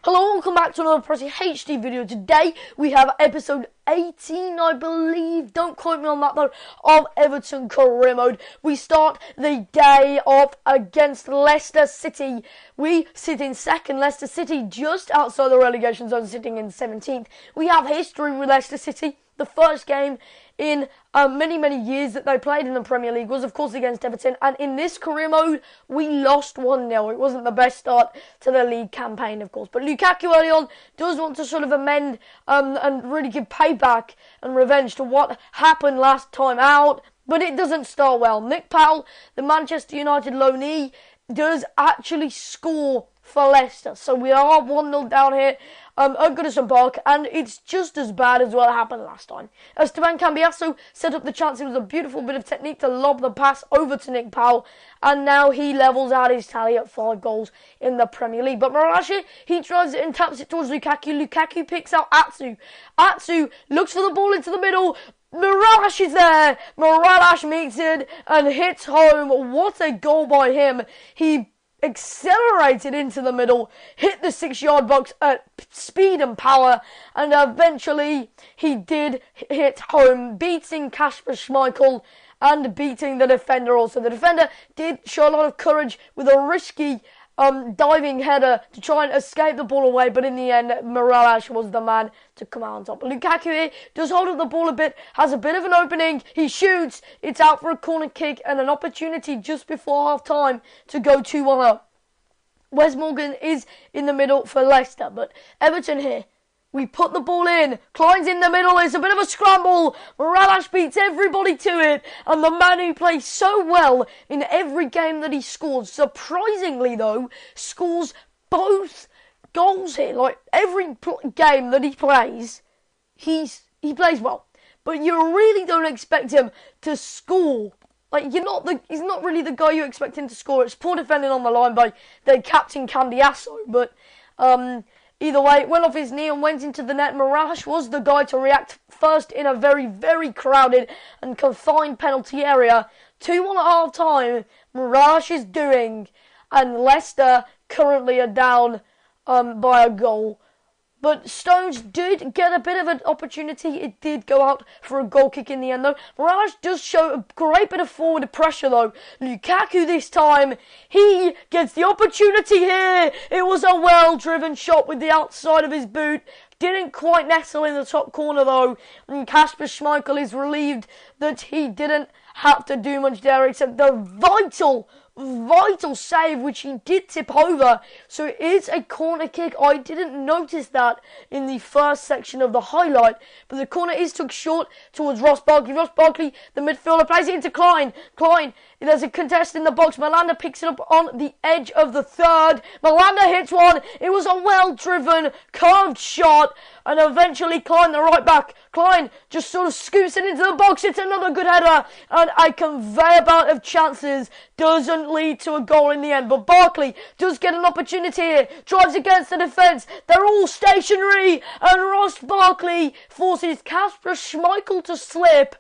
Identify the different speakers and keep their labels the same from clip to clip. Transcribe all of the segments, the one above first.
Speaker 1: Hello, welcome back to another Pressy HD video. Today we have episode 18, I believe, don't quote me on that though, of Everton career mode. We start the day off against Leicester City. We sit in second, Leicester City just outside the relegation zone, sitting in 17th. We have history with Leicester City. The first game in many years that they played in the Premier League was, of course, against Everton. And in this career mode, we lost 1-0. It wasn't the best start to the league campaign, of course. But Lukaku early on does want to sort of amend and really give payback and revenge to what happened last time out. But it doesn't start well. Nick Powell, the Manchester United loanee, does actually score for Leicester. So we are 1-0 down here at Goodison Park, and it's just as bad as what happened last time. Esteban Cambiasso set up the chance. It was a beautiful bit of technique to lob the pass over to Nick Powell, and now he levels out his tally at 5 goals in the Premier League. But Marashi, he drives it and taps it towards Lukaku. Lukaku picks out Atsu. Atsu looks for the ball into the middle. Miralash is there. Miralash meets it and hits home. What a goal by him. He accelerated into the middle, hit the 6-yard box at speed and power, and eventually he did hit home, beating Kasper Schmeichel and beating the defender also. The defender did show a lot of courage with a risky diving header to try and escape the ball away, but in the end, Miralash was the man to come out on top. Lukaku here does hold up the ball a bit, has a bit of an opening, he shoots, it's out for a corner kick and an opportunity just before half time to go 2-1 up. Wes Morgan is in the middle for Leicester, but Everton here, we put the ball in. Klein's in the middle. It's a bit of a scramble. Miralash beats everybody to it. And the man who plays so well in every game that he scores, surprisingly though, scores both goals here. Like every game that he plays, he plays well. But you really don't expect him to score. Like he's not really the guy you expect him to score. It's poor defending on the line by the captain Cambiasso, but either way, it went off his knee and went into the net. Miralash was the guy to react first in a very crowded and confined penalty area. 2-1 at half time. Miralash is doing, and Leicester currently are down by a goal. But Stones did get a bit of an opportunity. It did go out for a goal kick in the end, though. Miralash does show a great bit of forward pressure, though. Lukaku this time, he gets the opportunity here. It was a well-driven shot with the outside of his boot. Didn't quite nestle in the top corner, though. And Kasper Schmeichel is relieved that he didn't have to do much there, except the vital save, which he did tip over. So it is a corner kick. I didn't notice that in the first section of the highlight, but the corner is took short towards Ross Barkley. Ross Barkley, the midfielder, plays it into Klein. There's a contest in the box. Malanda picks it up on the edge of the third. Malanda hits one. It was a well-driven, curved shot, and eventually Klein, the right back, Klein just sort of scoops it into the box. It's another good header, and a conveyor belt of chances doesn't lead to a goal in the end. But Barkley does get an opportunity here, drives against the defence. They're all stationary, and Ross Barkley forces Kasper Schmeichel to slip.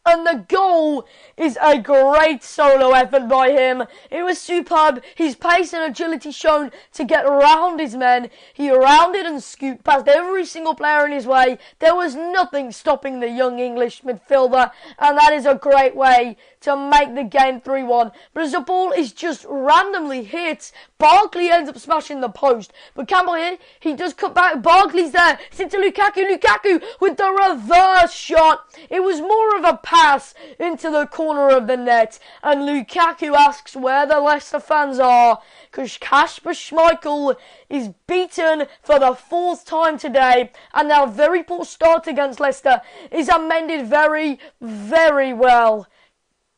Speaker 1: And the goal is a great solo effort by him. It was superb. His pace and agility shown to get around his men. He rounded and scooped past every single player in his way. There was nothing stopping the young English midfielder. And that is a great way to make the game 3-1. But as the ball is just randomly hit, Barkley ends up smashing the post. But Campbell here, he does cut back. Barkley's there. It's into Lukaku. Lukaku with the reverse shot. It was more of a pass into the corner of the net, and Lukaku asks where the Leicester fans are, because Kasper Schmeichel is beaten for the 4th time today, and their very poor start against Leicester is amended very well.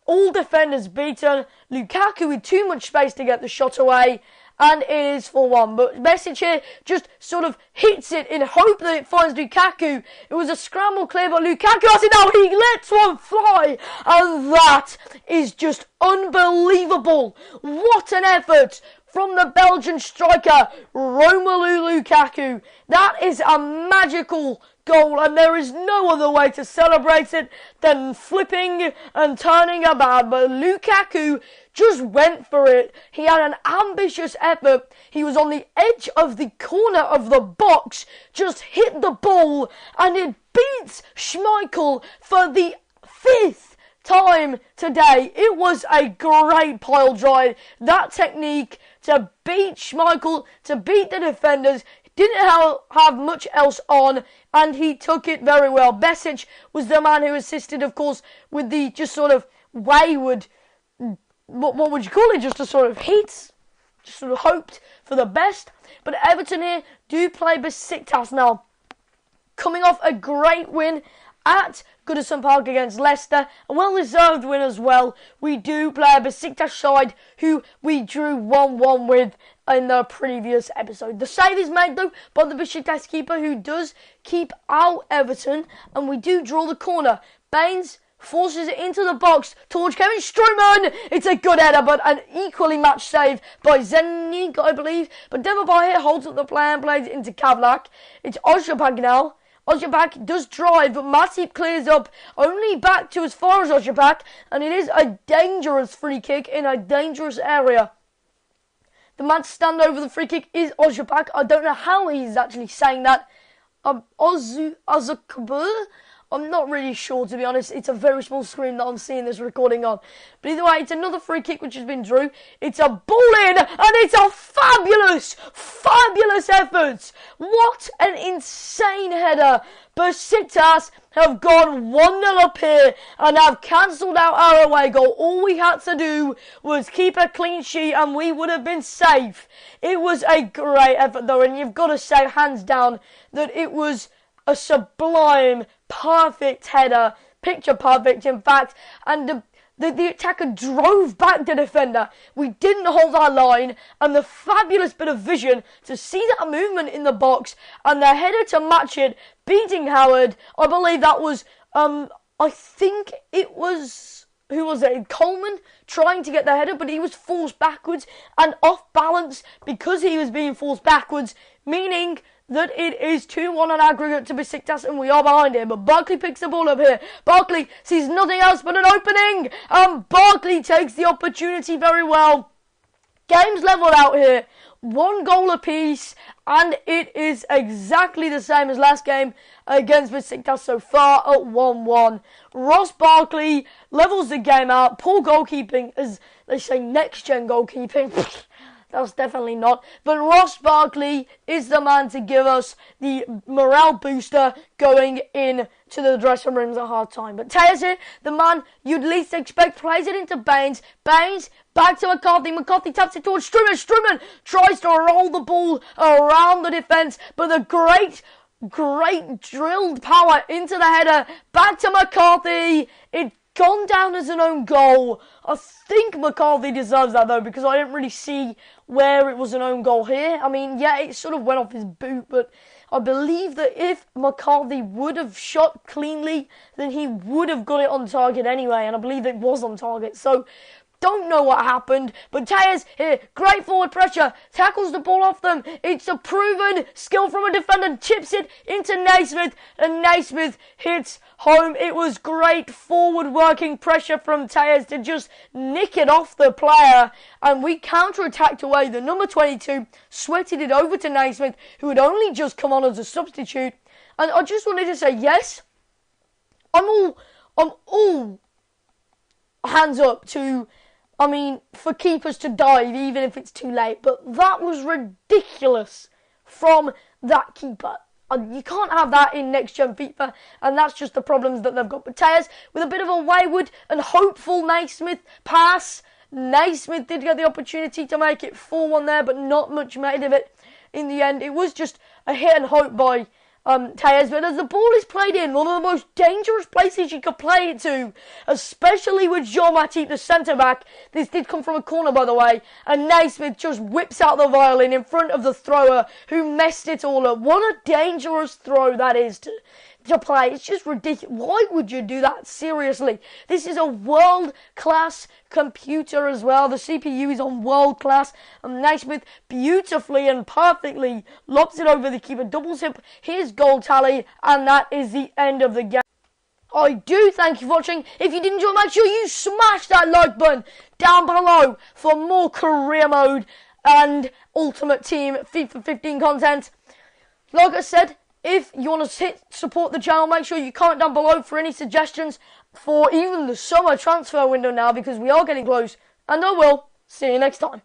Speaker 1: All defenders beaten, Lukaku with too much space to get the shot away, and it is 4-1. But Message here just sort of hits it in hope that it finds Lukaku. It was a scramble clear, but Lukaku has it now. He lets one fly, and that is just unbelievable. What an effort from the Belgian striker, Romelu Lukaku. That is a magical goal, and there is no other way to celebrate it than flipping and turning about. But Lukaku just went for it. He had an ambitious effort. He was on the edge of the corner of the box, just hit the ball, and it beats Schmeichel for the 5th time today. It was a great pile drive. That technique to beat Schmeichel, to beat the defenders, didn't have much else on, and he took it very well. Besiktas was the man who assisted, of course, with the just sort of wayward, what would you call it, just a sort of heat, just sort of hoped for the best. But Everton here do play Besiktas now, coming off a great win at Goodison Park against Leicester, a well-deserved win as well. We do play a Besiktas side who we drew 1-1 with in the previous episode. The save is made though by the Besiktas keeper, who does keep out Everton, and we do draw the corner. Baines forces it into the box towards Kevin Strootman. It's a good header, but an equally matched save by Zenik, I believe. But Demirbay here holds up the play and plays it into Kavlak. It's Ozhobak now. Ozhobak does drive, but Matip clears up only back to as far as Ozhobak, and it is a dangerous free kick in a dangerous area. The man to stand over the free kick is Ozhobak. I don't know how he's actually saying that. Ozhobak. I'm not really sure, to be honest. It's a very small screen that I'm seeing this recording on. But either way, it's another free kick which has been drew. It's a ball in, and it's a fabulous, fabulous effort. What an insane header. Besiktas have gone 1-0 up here and have cancelled out our away goal. All we had to do was keep a clean sheet and we would have been safe. It was a great effort though, and you've got to say hands down that it was a sublime, perfect header, picture perfect in fact, and the attacker drove back the defender. We didn't hold our line, and the fabulous bit of vision to see that movement in the box and the header to match it, beating Howard. I believe that was, I think it was, who was it? Coleman trying to get the header, but he was forced backwards and off balance because he was being forced backwards, meaning that it is 2-1 on aggregate to Besiktas and we are behind him. But Barkley picks the ball up here. Barkley sees nothing else but an opening, and Barkley takes the opportunity very well. Game's levelled out here. 1 goal apiece, and it is exactly the same as last game against Besiktas so far at 1-1. Ross Barkley levels the game out. Poor goalkeeping, as they say, next-gen goalkeeping. That's definitely not. But Ross Barkley is the man to give us the morale booster going in to the dressing rooms at half time. But Tejas here, the man you'd least expect, plays it into Baines. Baines back to McCarthy. McCarthy taps it towards Strootman. Strootman tries to roll the ball around the defence, but the great drilled power into the header. Back to McCarthy. It's gone down as an own goal. I think McCarthy deserves that though, because I didn't really see where it was an own goal here. I mean, yeah, it sort of went off his boot, but I believe that if McCarthy would have shot cleanly, then he would have got it on target anyway, and I believe it was on target. So, don't know what happened, but Tejas here, great forward pressure, tackles the ball off them. It's a proven skill from a defender, chips it into Naismith, and Naismith hits home. It was great forward working pressure from Tejas to just nick it off the player, and we counter-attacked away. The number 22 sweated it over to Naismith, who had only just come on as a substitute. And I just wanted to say, yes, I'm all hands up to, I mean, for keepers to dive even if it's too late. But that was ridiculous from that keeper. You can't have that in next-gen FIFA, and that's just the problems that they've got. But Tejas, with a bit of a wayward and hopeful Naismith pass, Naismith did get the opportunity to make it 4-1 there, but not much made of it in the end. It was just a hit and hope by Tejas, but as the ball is played in, one of the most dangerous places you could play it to, especially with Jean Matip, the centre-back. This did come from a corner, by the way, and Naismith just whips out the violin in front of the thrower, who messed it all up. What a dangerous throw that is to play. It's just ridiculous. Why would you do that? Seriously. This is a world-class computer as well. The CPU is on world-class. And Naismith beautifully and perfectly lobs it over the keeper, doubles up his goal tally, and that is the end of the game. I do thank you for watching. If you did enjoy, make sure you smash that like button down below for more career mode and Ultimate Team FIFA 15 content. Like I said, if you want to support the channel, make sure you comment down below for any suggestions for even the summer transfer window now, because we are getting close. And I will see you next time.